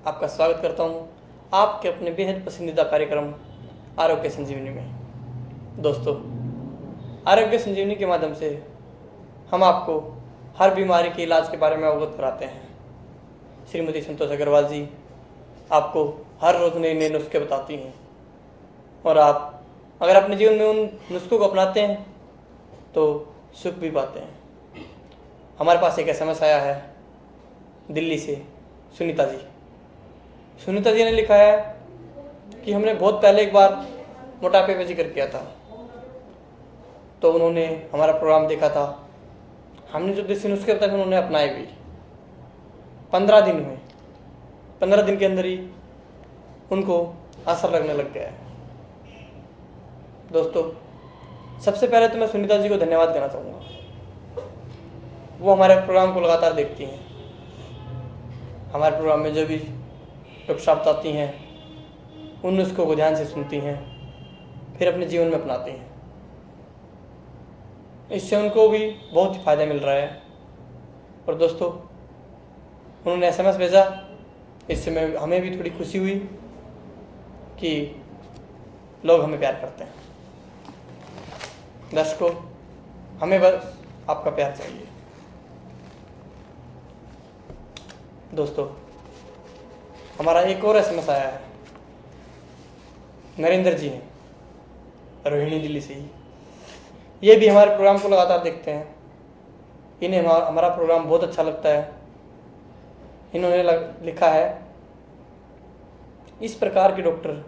आपका स्वागत करता हूँ आपके अपने बेहद पसंदीदा कार्यक्रम आरोग्य संजीवनी में। दोस्तों, आरोग्य संजीवनी के माध्यम से हम आपको हर बीमारी के इलाज के बारे में अवगत कराते हैं। श्रीमती संतोष अग्रवाल जी आपको हर रोज़ नए नए नुस्खे बताती हैं और आप अगर अपने जीवन में उन नुस्खों को अपनाते हैं तो सुख भी पाते हैं। हमारे पास एक SMS आया है दिल्ली से सुनीता जी ने लिखा है कि हमने बहुत पहले एक बार मोटापे पर जिक्र किया था, तो उन्होंने हमारा प्रोग्राम देखा था। हमने जो देसी नुस्खे बताए थे उन्होंने अपनाए भी। 15 दिन हुए, 15 दिन के अंदर ही उनको असर लगने लग गया है। दोस्तों, सबसे पहले तो मैं सुनीता जी को धन्यवाद देना चाहूँगा। वो हमारे प्रोग्राम को लगातार देखती हैं, हमारे प्रोग्राम में जो भी डॉक्टर आती हैं उन नुस्खों को ध्यान से सुनती हैं, फिर अपने जीवन में अपनाती हैं। इससे उनको भी बहुत ही फायदा मिल रहा है। और दोस्तों, उन्होंने SMS भेजा, इससे हमें भी थोड़ी खुशी हुई कि लोग हमें प्यार करते हैं। दर्शकों, हमें बस आपका प्यार चाहिए। दोस्तों, हमारा एक और SMS आया है। नरेंद्र जी हैं, रोहिणी दिल्ली से ही। ये भी हमारे प्रोग्राम को लगातार देखते हैं। इन्हें हमारा प्रोग्राम बहुत अच्छा लगता है। इन्होंने लिखा है, इस प्रकार के डॉक्टर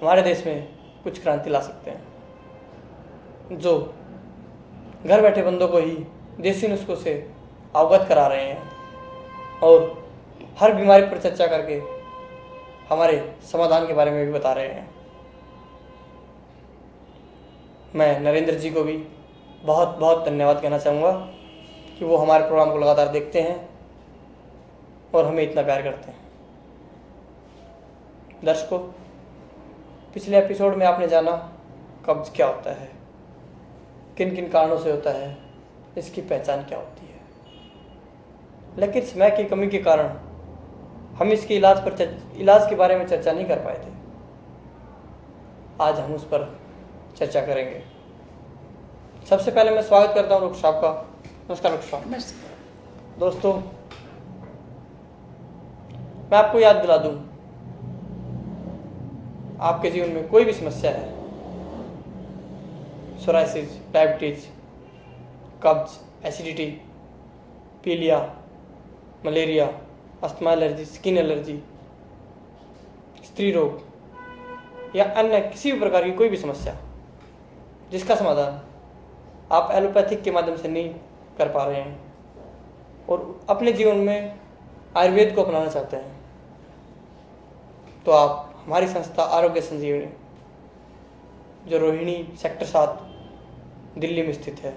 हमारे देश में कुछ क्रांति ला सकते हैं, जो घर बैठे बंदों को ही देसी नुस्खों से अवगत करा रहे हैं और हर बीमारी पर चर्चा करके हमारे समाधान के बारे में भी बता रहे हैं। मैं नरेंद्र जी को भी बहुत बहुत धन्यवाद कहना चाहूँगा कि वो हमारे प्रोग्राम को लगातार देखते हैं और हमें इतना प्यार करते हैं। दर्शकों, पिछले एपिसोड में आपने जाना कब्ज क्या होता है, किन किन कारणों से होता है, इसकी पहचान क्या होती है। लेकिन समय की कमी के कारण हम इसके इलाज के बारे में चर्चा नहीं कर पाए थे। आज हम उस पर चर्चा करेंगे। सबसे पहले मैं स्वागत करता हूँ डॉक्टर साहब का। नमस्कार डॉक्टर साहब। दोस्तों, मैं आपको याद दिला दूं, आपके जीवन में कोई भी समस्या है, सोराइसिस, डायबिटीज, कब्ज, एसिडिटी, पीलिया, malaria, asthma allergy, skin allergy, स्त्री रोग या अन्य किसी भी प्रकार की कोई भी समस्या जिसका समाधान आप एलोपैथिक के माध्यम से नहीं कर पा रहे हैं और अपने जीवन में आयुर्वेद को अपनाना चाहते हैं, तो आप हमारी संस्था आरोग्य संजीवनी, जो रोहिणी सेक्टर 7 दिल्ली में स्थित है,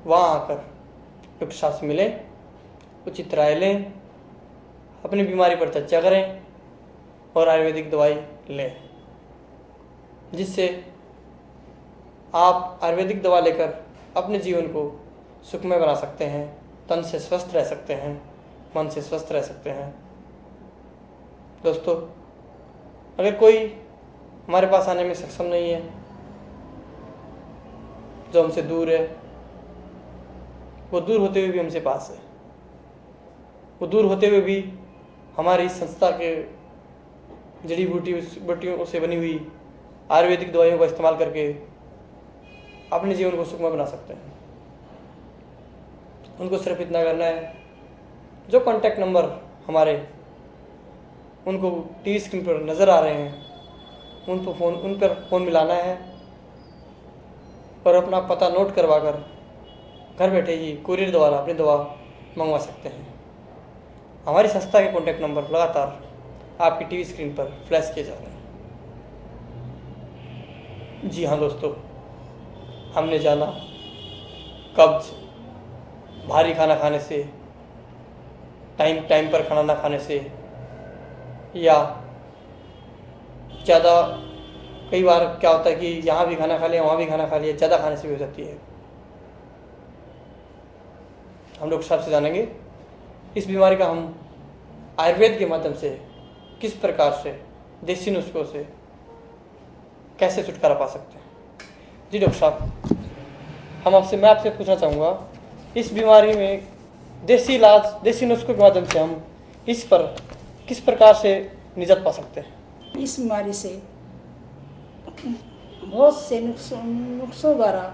वहाँ आकर डॉक्टर साहब से मिलें, उचित राय लें, अपनी बीमारी पर चर्चा करें और आयुर्वेदिक दवाई लें, जिससे आप आयुर्वेदिक दवा लेकर अपने जीवन को सुखमय बना सकते हैं, तन से स्वस्थ रह सकते हैं, मन से स्वस्थ रह सकते हैं। दोस्तों, अगर कोई हमारे पास आने में सक्षम नहीं है, जो हमसे दूर है, वो दूर होते हुए भी हमसे पास है, वो दूर होते हुए भी हमारी संस्था के जड़ी बूटियों से बनी हुई आयुर्वेदिक दवाइयों का इस्तेमाल करके अपने जीवन को सुखमय बना सकते हैं। उनको सिर्फ इतना करना है, जो कॉन्टैक्ट नंबर हमारे उनको टीवी स्क्रीन पर नज़र आ रहे हैं, उन पर फ़ोन मिलाना है और अपना पता नोट करवा कर घर बैठे ही कुरियर द्वारा अपनी दवा मंगवा सकते हैं। हमारी संस्था के कॉन्टैक्ट नंबर लगातार आपकी टीवी स्क्रीन पर फ्लैश किए जा रहे हैं। जी हाँ दोस्तों, हमने जाना कब्ज भारी खाना खाने से, टाइम पर खाना ना खाने से, या ज़्यादा, कई बार क्या होता है कि यहाँ भी खाना खा लिया वहाँ भी खाना खा लिया, ज़्यादा खाने से भी हो जाती है। हम डॉक्टर साहब से जानेंगे इस बीमारी का हम आयुर्वेद के माध्यम से किस प्रकार से देसी नुस्खों से कैसे छुटकारा पा सकते हैं। जी डॉक्टर साहब, मैं आपसे पूछना चाहूँगा, इस बीमारी में देसी इलाज, देसी नुस्खों के माध्यम से हम इस पर किस प्रकार से निजात पा सकते हैं। इस बीमारी से बहुत से नुस्खों द्वारा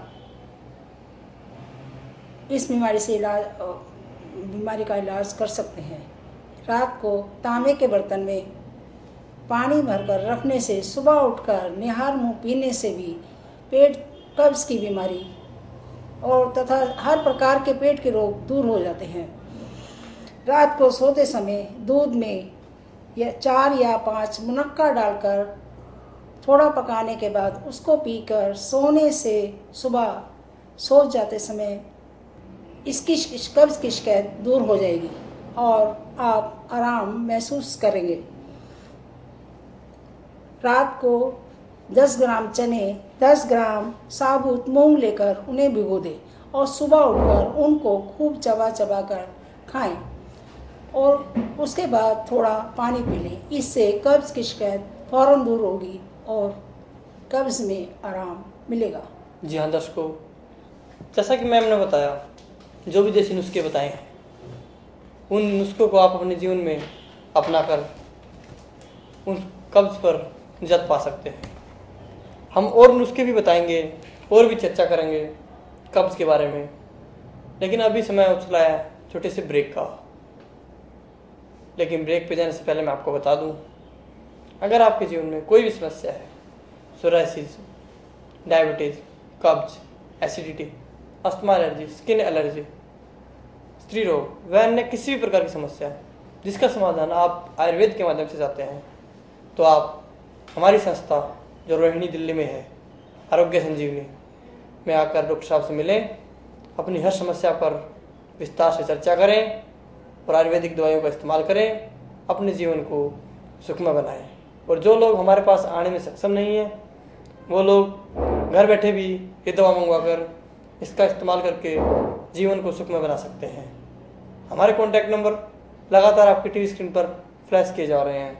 इस बीमारी का इलाज कर सकते हैं। रात को तांबे के बर्तन में पानी भरकर रखने से सुबह उठकर निहार मुंह पीने से भी पेट कब्ज की बीमारी और तथा हर प्रकार के पेट के रोग दूर हो जाते हैं। रात को सोते समय दूध में 4 या 5 मुनक्का डालकर थोड़ा पकाने के बाद उसको पीकर सोने से सुबह सो जाते समय इसकी कब्ज की शिकायत दूर हो जाएगी और आप आराम महसूस करेंगे। रात को 10 ग्राम चने, 10 ग्राम साबुत मूंग लेकर उन्हें भिगो दें और सुबह उठकर उनको खूब चबा चबा कर खाएं और उसके बाद थोड़ा पानी पी लें। इससे कब्ज की शिकायत फौरन दूर होगी और कब्ज में आराम मिलेगा। जी हाँ दर्शकों, जैसा कि मैम ने बताया, जो भी देसी नुस्खे बताए हैं उन नुस्खों को आप अपने जीवन में अपनाकर उन कब्ज पर निजात पा सकते हैं। हम और नुस्खे भी बताएंगे और भी चर्चा करेंगे कब्ज के बारे में, लेकिन अभी समय हो चला है छोटे से ब्रेक का। लेकिन ब्रेक पे जाने से पहले मैं आपको बता दूं, अगर आपके जीवन में कोई भी समस्या है, सोराइसिस, डायबिटीज़, कब्ज, acidity, asthma allergy, skin allergy, स्त्री रोग व अन्य किसी भी प्रकार की समस्या है जिसका समाधान आप आयुर्वेद के माध्यम से चाहते हैं, तो आप हमारी संस्था जो रोहिणी दिल्ली में है, आरोग्य संजीवनी में आकर डॉक्टर साहब से मिलें, अपनी हर समस्या पर विस्तार से चर्चा करें और आयुर्वेदिक दवाइयों का इस्तेमाल करें, अपने जीवन को सुखमय बनाएं। और जो लोग हमारे पास आने में सक्षम नहीं हैं, वो लोग घर बैठे भी ये दवा मंगवाकर इसका इस्तेमाल करके जीवन को सुखमय बना सकते हैं। हमारे कॉन्टैक्ट नंबर लगातार आपकी टीवी स्क्रीन पर फ्लैश किए जा रहे हैं।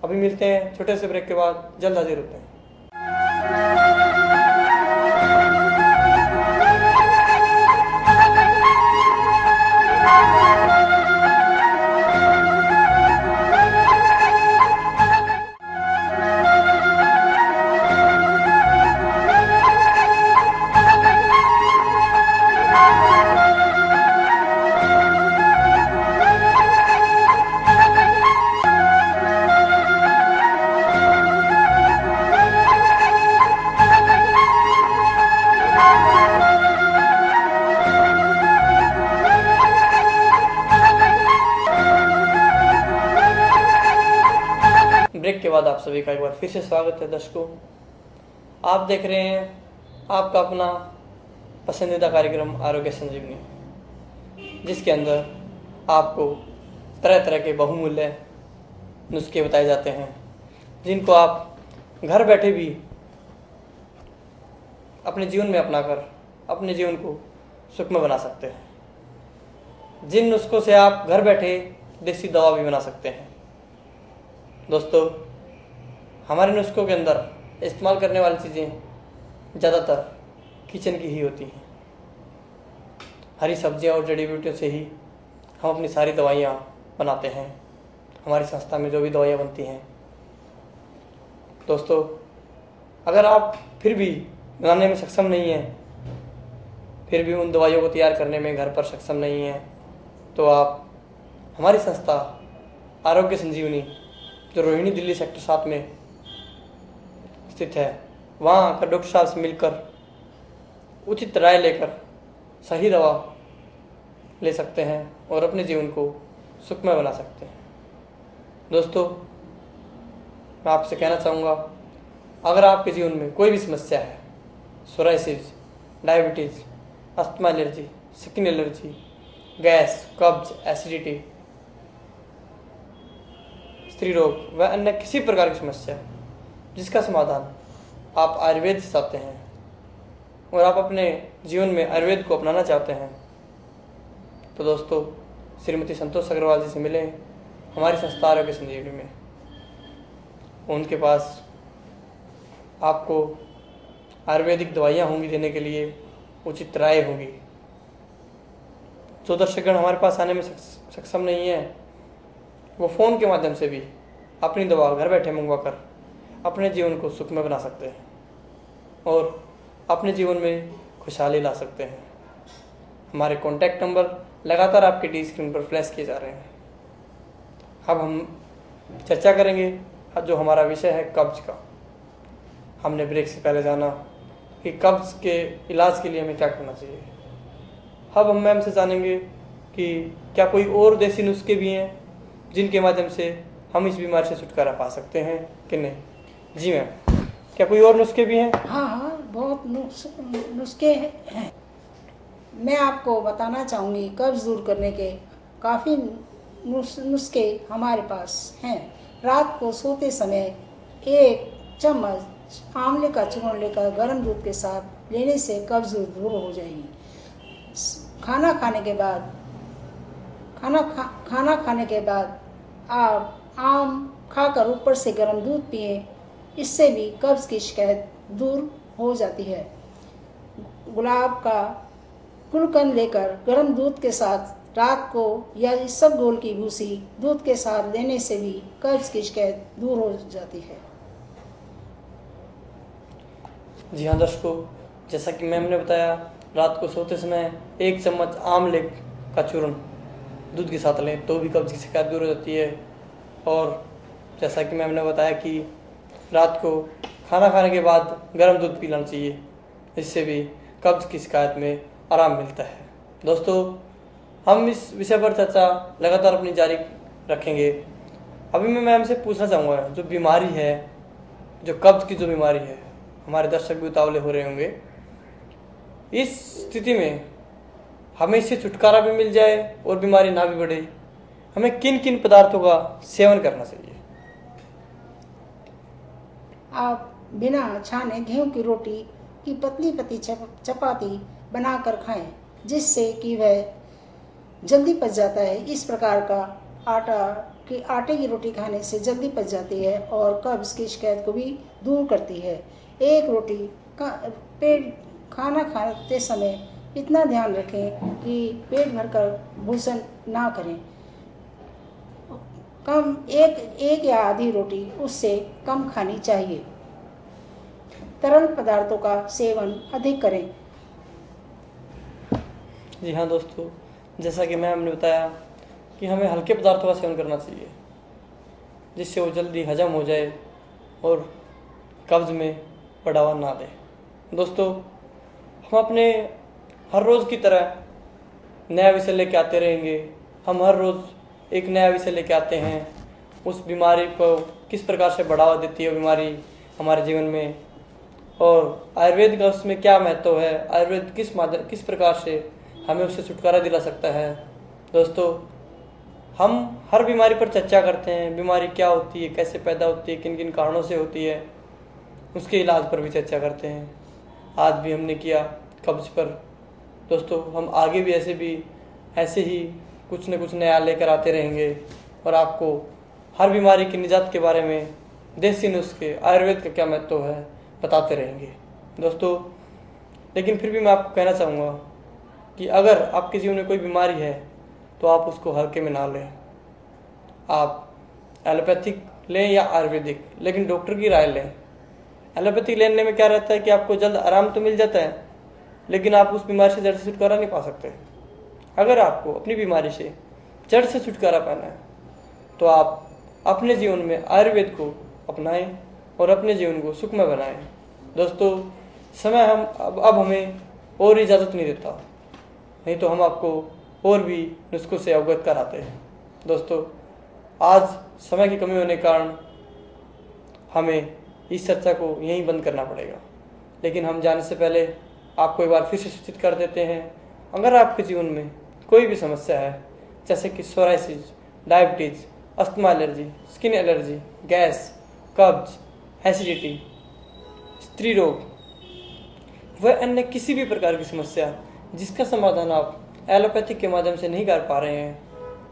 अभी मिलते हैं छोटे से ब्रेक के बाद, जल्द हाजिर होते हैं। ब्रेक के बाद आप सभी का एक बार फिर से स्वागत है। दर्शकों, आप देख रहे हैं आपका अपना पसंदीदा कार्यक्रम आरोग्य संजीवनी, जिसके अंदर आपको तरह तरह के बहुमूल्य नुस्खे बताए जाते हैं, जिनको आप घर बैठे भी अपने जीवन में अपनाकर अपने जीवन को सुखमय बना सकते हैं। जिन नुस्खों से आप घर बैठे देसी दवा भी बना सकते हैं। दोस्तों, हमारे नुस्खों के अंदर इस्तेमाल करने वाली चीज़ें ज़्यादातर किचन की ही होती हैं। हरी सब्जियां और जड़ी बूटियों से ही हम अपनी सारी दवाइयाँ बनाते हैं। हमारी संस्था में जो भी दवाइयाँ बनती हैं, दोस्तों, अगर आप फिर भी बनाने में सक्षम नहीं हैं, फिर भी उन दवाइयों को तैयार करने में घर पर सक्षम नहीं हैं, तो आप हमारी संस्था आरोग्य संजीवनी जो रोहिणी दिल्ली सेक्टर 7 में स्थित है, वहाँ आकर डॉक्टर साहब से मिलकर उचित राय लेकर सही दवा ले सकते हैं और अपने जीवन को सुखमय बना सकते हैं। दोस्तों, मैं आपसे कहना चाहूँगा, अगर आपके जीवन में कोई भी समस्या है, psoriasis, diabetes, asthma allergy, skin allergy, gas, कब्ज, एसिडिटी, स्त्री रोग व अन्य किसी प्रकार की समस्या जिसका समाधान आप आयुर्वेद से चाहते हैं और आप अपने जीवन में आयुर्वेद को अपनाना चाहते हैं, तो दोस्तों श्रीमती संतोष अग्रवाल जी से मिलें हमारी संस्था आरोग्य संजीवनी में। उनके पास आपको आयुर्वेदिक दवाइयाँ होंगी देने के लिए, उचित राय होगी। जो दर्शकगण हमारे पास आने में सक्षम नहीं है, वो फ़ोन के माध्यम से भी अपनी दवा घर बैठे मंगवा कर अपने जीवन को सुखमय बना सकते हैं और अपने जीवन में खुशहाली ला सकते हैं। हमारे कॉन्टैक्ट नंबर लगातार आपके टी स्क्रीन पर फ्लैश किए जा रहे हैं। अब हम चर्चा करेंगे जो हमारा विषय है कब्ज का। हमने ब्रेक से पहले जाना कि कब्ज के इलाज के लिए हमें क्या करना चाहिए। अब हम मैम से जानेंगे कि क्या कोई और देसी नुस्खे भी हैं जिनके माध्यम से हम इस बीमारी से छुटकारा पा सकते हैं कि नहीं। जी मैम, क्या कोई और नुस्खे भी हैं? हाँ, बहुत नुस्खे हैं। मैं आपको बताना चाहूँगी कब्ज दूर करने के काफ़ी नुस्खे हमारे पास हैं। रात को सोते समय 1 चम्मच आंवले का चूर्ण लेकर गर्म दूध के साथ लेने से कब्ज दूर हो जाएगी। खाना खाने के बाद आप आम खाकर ऊपर से गर्म दूध पिए, इससे भी कब्ज की शिकायत दूर हो जाती है। गुलाब का गुलकंद लेकर गर्म दूध के साथ रात को या इसबगोल की भूसी दूध के साथ लेने से भी कब्ज की शिकायत दूर हो जाती है। जी हाँ दर्शकों, जैसा कि मैम ने बताया, रात को सोते समय 1 चम्मच आंवले का चूर्ण दूध के साथ लें तो भी कब्ज की शिकायत दूर हो जाती है। और जैसा कि मैम ने बताया कि रात को खाना खाने के बाद गर्म दूध पी लेना चाहिए, इससे भी कब्ज की शिकायत में आराम मिलता है। दोस्तों, हम इस विषय पर चर्चा लगातार अपनी जारी रखेंगे। अभी मैं मैम से पूछना चाहूँगा, जो बीमारी है, जो कब्ज की जो बीमारी है, हमारे दर्शक भी उतावले हो रहे होंगे, इस स्थिति में हमें इससे छुटकारा भी मिल जाए और बीमारी ना भी बढ़े, हमें किन किन पदार्थों का सेवन करना चाहिए? आप बिना छाने गेहूं की रोटी की पतली पतली चपाती बनाकर खाएं, जिससे कि वह जल्दी पच जाता है। इस प्रकार का आटे की रोटी खाने से जल्दी पच जाती है और कब्ज की शिकायत को भी दूर करती है। एक रोटी का खाना खाते समय इतना ध्यान रखें कि पेट भरकर भोजन ना करें। कम एक या आधी रोटी उससे कम खानी चाहिए। तरल पदार्थों का सेवन अधिक करें। जी हाँ दोस्तों, जैसा कि मैम ने बताया कि हमें हल्के पदार्थों का सेवन करना चाहिए, जिससे वो जल्दी हजम हो जाए और कब्ज में बढ़ावा ना दे। दोस्तों, हम अपने हर रोज़ की तरह नया विषय लेके आते रहेंगे। हम हर रोज़ एक नया विषय लेके आते हैं। उस बीमारी को किस प्रकार से बढ़ावा देती है बीमारी हमारे जीवन में, और आयुर्वेद का उसमें क्या महत्व है, आयुर्वेद किस प्रकार से हमें उससे छुटकारा दिला सकता है। दोस्तों, हम हर बीमारी पर चर्चा करते हैं। बीमारी क्या होती है, कैसे पैदा होती है, किन किन कारणों से होती है, उसके इलाज पर भी चर्चा करते हैं। आज भी हमने किया कब्ज पर। दोस्तों, हम आगे भी ऐसे ही कुछ न कुछ नया लेकर आते रहेंगे और आपको हर बीमारी की निजात के बारे में, देसी नुस्खे, आयुर्वेद का क्या महत्व है, बताते रहेंगे। दोस्तों, लेकिन फिर भी मैं आपको कहना चाहूँगा कि अगर आपके जीवन में कोई बीमारी है तो आप उसको हल्के में ना लें। आप एलोपैथिक लें या आयुर्वेदिक, लेकिन डॉक्टर की राय लें। एलोपैथिक लेने में क्या रहता है कि आपको जल्द आराम तो मिल जाता है, लेकिन आप उस बीमारी से जड़ से छुटकारा नहीं पा सकते। अगर आपको अपनी बीमारी से जड़ से छुटकारा पाना है तो आप अपने जीवन में आयुर्वेद को अपनाएं और अपने जीवन को सुखमय बनाएं। दोस्तों, समय अब हमें और इजाज़त नहीं देता, नहीं तो हम आपको और भी नुस्खों से अवगत कराते हैं। दोस्तों, आज समय की कमी होने के कारण हमें इस चर्चा को यहीं बंद करना पड़ेगा, लेकिन हम जाने से पहले आपको एक बार फिर से सूचित कर देते हैं, अगर आपके जीवन में कोई भी समस्या है, जैसे कि psoriasis, diabetes, asthma allergy, skin allergy, gas, कब्ज, एसिडिटी, स्त्री रोग, वह अन्य किसी भी प्रकार की समस्या जिसका समाधान आप एलोपैथिक के माध्यम से नहीं कर पा रहे हैं,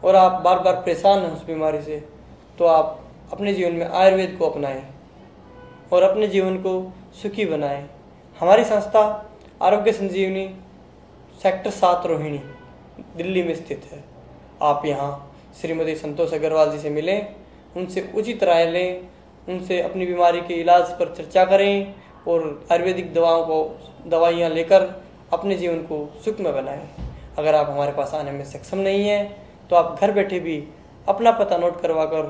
और आप बार बार परेशान हैं उस बीमारी से, तो आप अपने जीवन में आयुर्वेद को अपनाएं और अपने जीवन को सुखी बनाएं। हमारी संस्था आरोग्य संजीवनी सेक्टर 7 रोहिणी दिल्ली में स्थित है। आप यहाँ श्रीमती संतोष अग्रवाल जी से मिलें, उनसे उचित राय लें, उनसे अपनी बीमारी के इलाज पर चर्चा करें और आयुर्वेदिक दवाइयाँ लेकर अपने जीवन को सुखमय बनाएं। अगर आप हमारे पास आने में सक्षम नहीं हैं तो आप घर बैठे भी अपना पता नोट करवा कर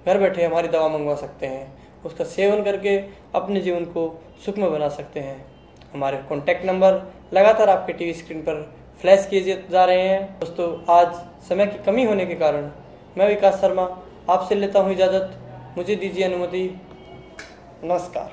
घर बैठे हमारी दवा मंगवा सकते हैं। उसका सेवन करके अपने जीवन को सुखमय बना सकते हैं। हमारे कॉन्टैक्ट नंबर लगातार आपके टीवी स्क्रीन पर फ्लैश किए जा रहे हैं। दोस्तों, आज समय की कमी होने के कारण मैं विकास शर्मा आपसे लेता हूँ इजाज़त। मुझे दीजिए अनुमति। नमस्कार।